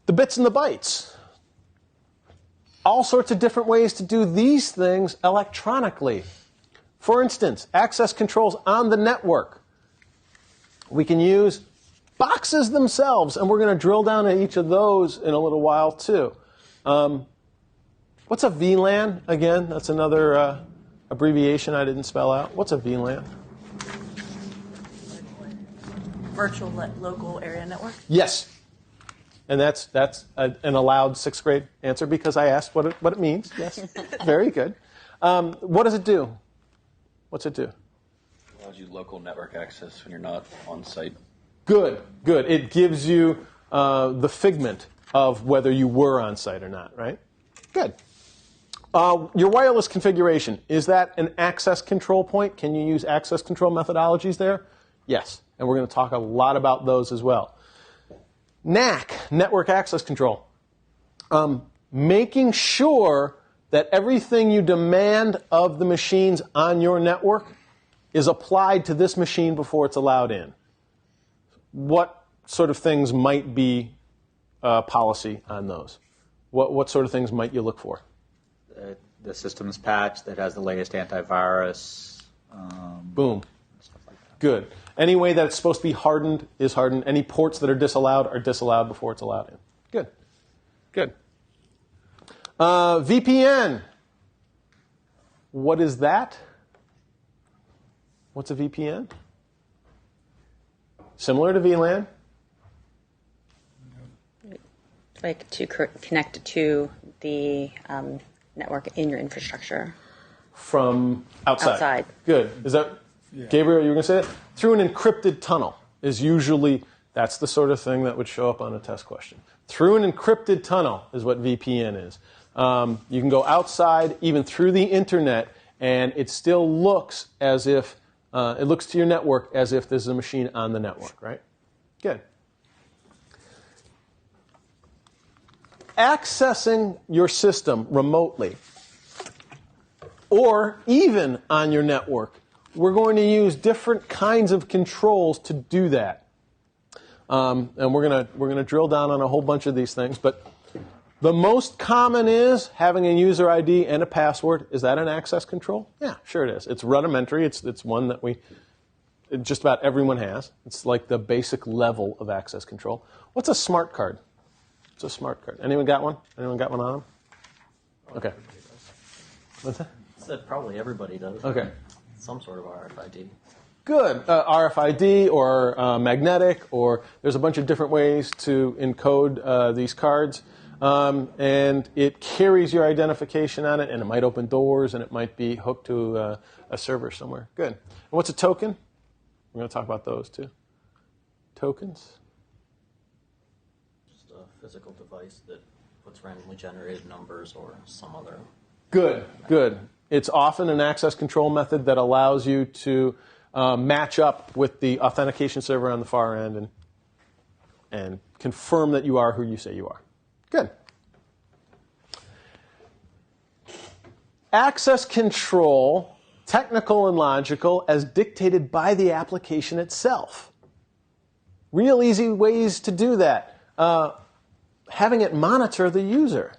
The bits and the bytes. All sorts of different ways to do these things electronically. For instance, access controls on the network. We can use boxes themselves, and we're going to drill down on each of those in a little while, too. What's a VLAN? Again, that's another abbreviation I didn't spell out. What's a VLAN? Virtual local area network? Yes. And that's an allowed 6th grade answer because I asked what it means. Yes. Very good. What does it do? What's it do? It allows you local network access when you're not on site. Good, good. It gives you the figment of whether you were on site or not, right? Good. Your wireless configuration, is that an access control point? Can you use access control methodologies there? Yes. And we're going to talk a lot about those as well. NAC, network access control. Making sure that everything you demand of the machines on your network is applied to this machine before it's allowed in. What sort of things might be policy on those? What sort of things might you look for? The system's patch that has the latest antivirus. Boom. Stuff like that. Good. Any way that it's supposed to be hardened is hardened. Any ports that are disallowed before it's allowed in. Good. Good. VPN. What is that? What's a VPN? Similar to VLAN? Like to connect to the network in your infrastructure. From outside. Outside. Good. Is that, Gabriel, you were going to say that? Through an encrypted tunnel is usually, that's the sort of thing that would show up on a test question. Through an encrypted tunnel is what VPN is. You can go outside, even through the internet, and it still looks as if, it looks to your network as if there's a machine on the network, right? Good. Accessing your system remotely, or even on your network, we're going to use different kinds of controls to do that. And we're going to drill down on a whole bunch of these things, but the most common is having a user ID and a password. Is that an access control? Yeah, sure it is. It's rudimentary. It's one that just about everyone has. It's like the basic level of access control. What's a smart card? What's a smart card? Anyone got one? Anyone got one on them? Okay. What's that? I said probably everybody does. Okay. Some sort of RFID. Good. RFID or magnetic, or there's a bunch of different ways to encode these cards. And it carries your identification on it, and it might open doors, and it might be hooked to a server somewhere. Good. And what's a token? We're going to talk about those too. Tokens? Just a physical device that puts randomly generated numbers or some other. Good, good. It's often an access control method that allows you to match up with the authentication server on the far end and confirm that you are who you say you are. Good. Access control, technical and logical, as dictated by the application itself. Real easy ways to do that. Having it monitor the user.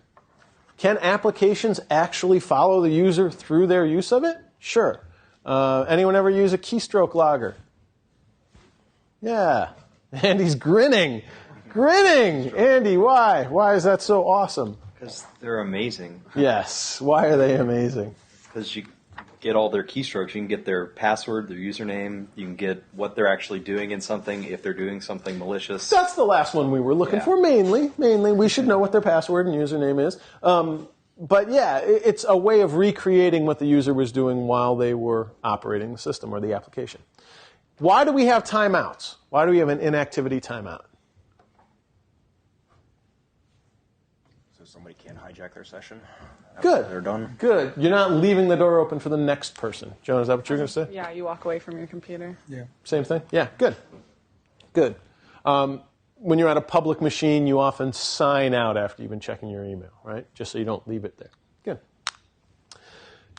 Can applications actually follow the user through their use of it? Sure. Anyone ever use a keystroke logger? Yeah. Andy's grinning. Grinning! Andy, why? Why is that so awesome? Because they're amazing. Yes. Why are they amazing? Because you get all their keystrokes. You can get their password, their username. You can get what they're actually doing in something if they're doing something malicious. That's the last one we were looking for, mainly. We should know what their password and username is. But yeah, it's a way of recreating what the user was doing while they were operating the system or the application. Why do we have timeouts? Why do we have an inactivity timeout? So somebody can't hijack their session after Good. they're done? Good. You're not leaving the door open for the next person. Joan, is that what you're going to say? Yeah, you walk away from your computer. Yeah. Same thing? Yeah, good. Good. When you're at a public machine, you often sign out after you've been checking your email, right? Just so you don't leave it there. Good.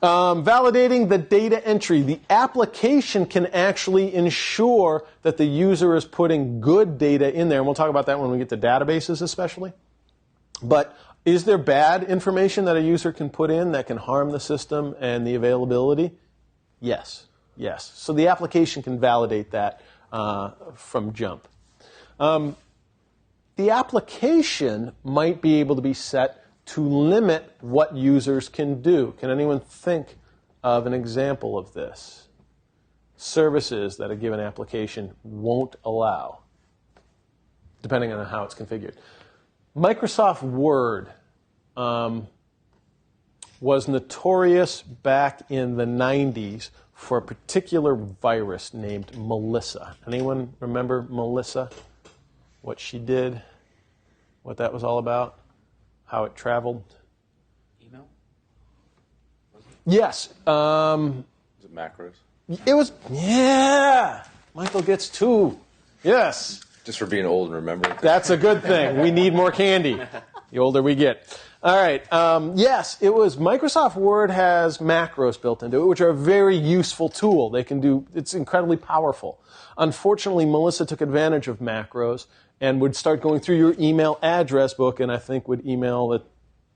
Validating the data entry. The application can actually ensure that the user is putting good data in there. And we'll talk about that when we get to databases especially. But is there bad information that a user can put in that can harm the system and the availability? Yes. Yes. So the application can validate that from jump. The application might be able to be set to limit what users can do. Can anyone think of an example of this? Services that a given application won't allow, depending on how it's configured. Microsoft Word was notorious back in the 90s for a particular virus named Melissa. Anyone remember Melissa? What she did? What that was all about? How it traveled? Email? Yes. Is it macros? It was, yeah. Michael gets 2. Yes. Just for being old and remembering. That's a good thing. We need more candy the older we get. All right. Yes, it was Microsoft Word has macros built into it, which are a very useful tool. They can do, it's incredibly powerful. Unfortunately, Melissa took advantage of macros and would start going through your email address book and I think would email the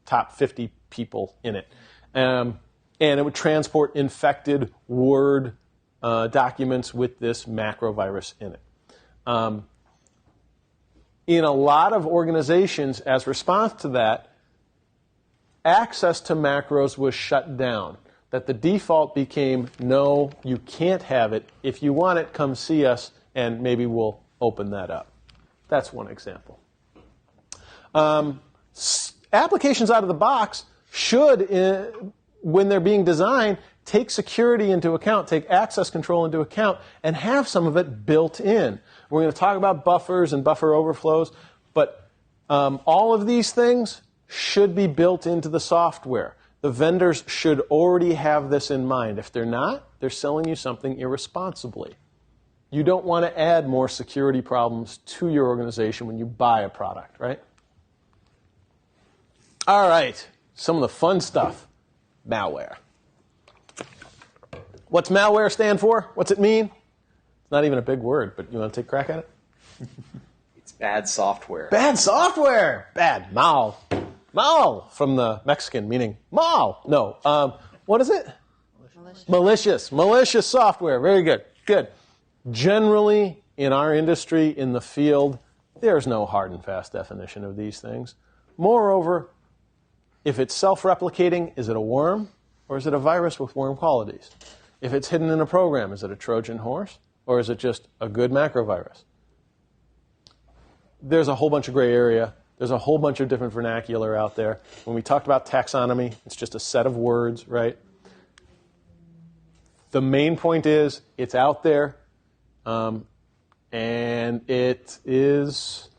top 50 people in it. And it would transport infected Word documents with this macro virus in it. In a lot of organizations, as response to that, access to macros was shut down. That the default became, no, you can't have it. If you want it, come see us, and maybe we'll open that up. That's one example. Applications out of the box should, when they're being designed, take security into account, take access control into account, and have some of it built in. We're going to talk about buffers and buffer overflows, but all of these things should be built into the software. The vendors should already have this in mind. If they're not, they're selling you something irresponsibly. You don't want to add more security problems to your organization when you buy a product, right? All right, some of the fun stuff. Malware. What's malware stand for? What's it mean? It's not even a big word, but you want to take a crack at it? It's bad software. Bad software! Bad. Mal. Mal from the Mexican, meaning mal. No. What is it? Malicious. Malicious software. Very good. Good. Generally, in our industry, in the field, there's no hard and fast definition of these things. Moreover, if it's self-replicating, is it a worm or is it a virus with worm qualities? If it's hidden in a program, is it a Trojan horse or is it just a good macro virus? There's a whole bunch of gray area. There's a whole bunch of different vernacular out there. When we talked about taxonomy, it's just a set of words, right? The main point is it's out there, and it is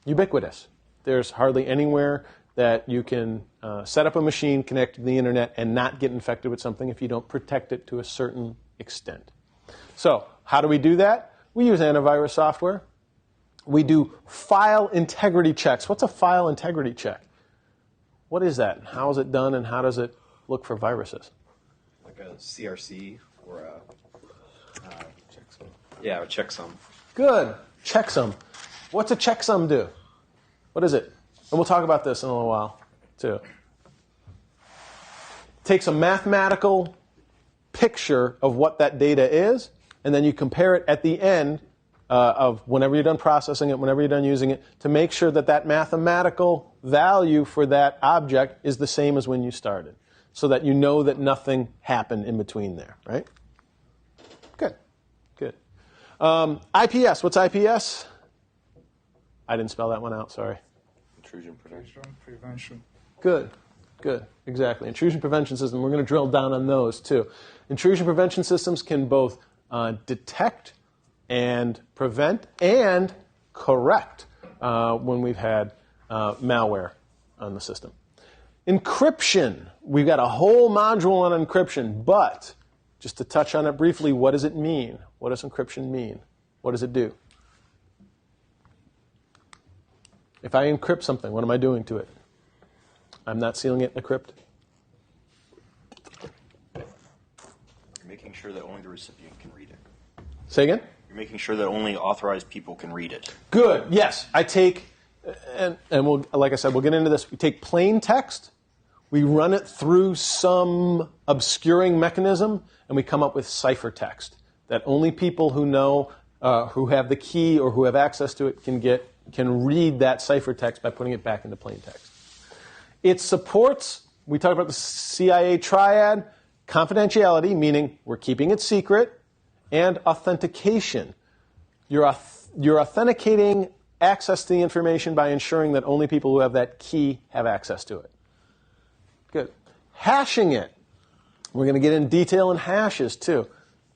ubiquitous. There's hardly anywhere that you can set up a machine, connect to the internet, and not get infected with something if you don't protect it to a certain extent. So how do we do that? We use antivirus software. We do file integrity checks. What's a file integrity check? What is that? How is it done, and how does it look for viruses? Like a CRC or a checksum. Yeah, a checksum. Good. Checksum. What's a checksum do? What is it? And we'll talk about this in a little while, too. Takes a mathematical picture of what that data is, and then you compare it at the end of whenever you're done processing it, whenever you're done using it, to make sure that that mathematical value for that object is the same as when you started, so that you know that nothing happened in between there, right? Good. Good. IPS. What's IPS? I didn't spell that one out, sorry. Intrusion prevention. Good. Good. Exactly. Intrusion prevention system. We're going to drill down on those, too. Intrusion prevention systems can both detect and prevent and correct when we've had malware on the system. Encryption. We've got a whole module on encryption, but just to touch on it briefly, what does it mean? What does encryption mean? What does it do? If I encrypt something, what am I doing to it? I'm not sealing it in a crypt. You're making sure that only the recipient can read it. Say again? You're making sure that only authorized people can read it. Good. Yes. I take and we'll, like I said, we'll get into this. We take plain text, we run it through some obscuring mechanism, and we come up with ciphertext that only people who know, who have the key or who have access to it can read that ciphertext by putting it back into plain text. It supports, we talked about the CIA triad, confidentiality, meaning we're keeping it secret, and authentication. You're authenticating access to the information by ensuring that only people who have that key have access to it. Good. Hashing it. We're going to get in detail in hashes too.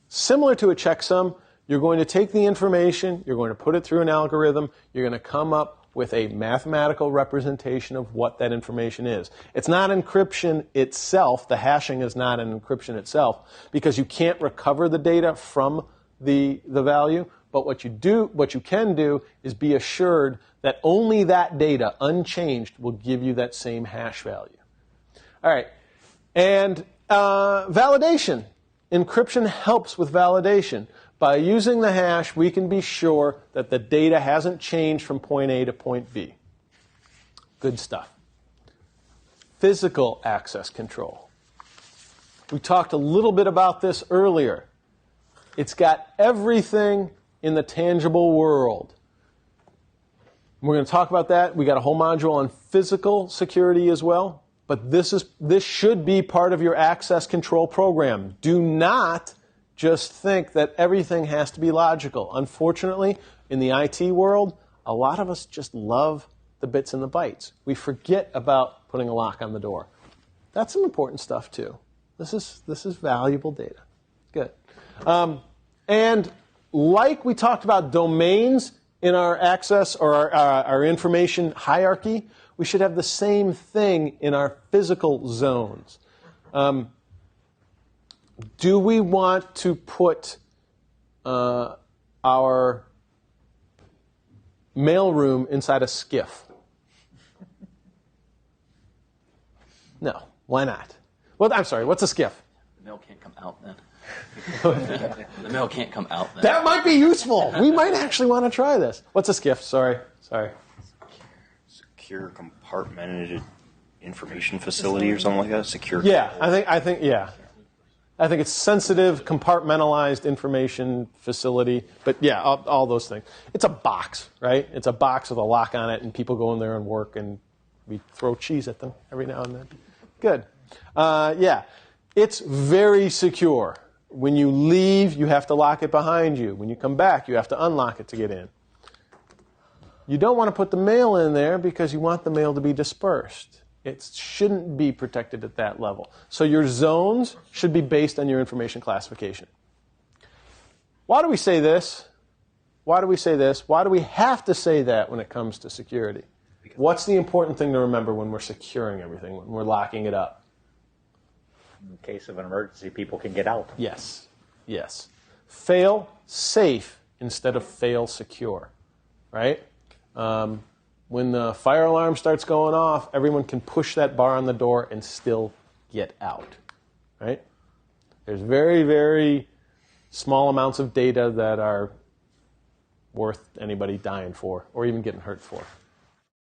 Similar to a checksum, you're going to take the information, you're going to put it through an algorithm, you're going to come up with a mathematical representation of what that information is. It's not encryption itself. The hashing is not an encryption itself because you can't recover the data from the value. But what you can do is be assured that only that data, unchanged, will give you that same hash value. All right. And validation. Encryption helps with validation. By using the hash, we can be sure that the data hasn't changed from point A to point B. Good stuff. Physical access control. We talked a little bit about this earlier. It's got everything in the tangible world. We're going to talk about that. We got a whole module on physical security as well. But this should be part of your access control program. Do not just think that everything has to be logical. Unfortunately, in the IT world, a lot of us just love the bits and the bytes. We forget about putting a lock on the door. That's some important stuff too. This is valuable data. Good. And like we talked about domains in our access or our information hierarchy, we should have the same thing in our physical zones. Do we want to put our mailroom inside a skiff? No. Why not? Well, I'm sorry. What's a skiff? The mail can't come out then. The mail can't come out then. That might be useful. We might actually want to try this. What's a skiff? Sorry. Secure compartmented information facility or something like that. Secure. Yeah, I think it's sensitive, compartmentalized information facility. But yeah, all those things. It's a box, right? It's a box with a lock on it, and people go in there and work, and we throw cheese at them every now and then. Good. Yeah, it's very secure. When you leave, you have to lock it behind you. When you come back, you have to unlock it to get in. You don't want to put the mail in there because you want the mail to be dispersed. It shouldn't be protected at that level. So your zones should be based on your information classification. Why do we say this? Why do we say this? Why do we have to say that when it comes to security? What's the important thing to remember when we're securing everything, when we're locking it up? In case of an emergency, people can get out. Yes. Fail safe instead of fail secure, right? When the fire alarm starts going off, everyone can push that bar on the door and still get out, right? There's very, very small amounts of data that are worth anybody dying for or even getting hurt for.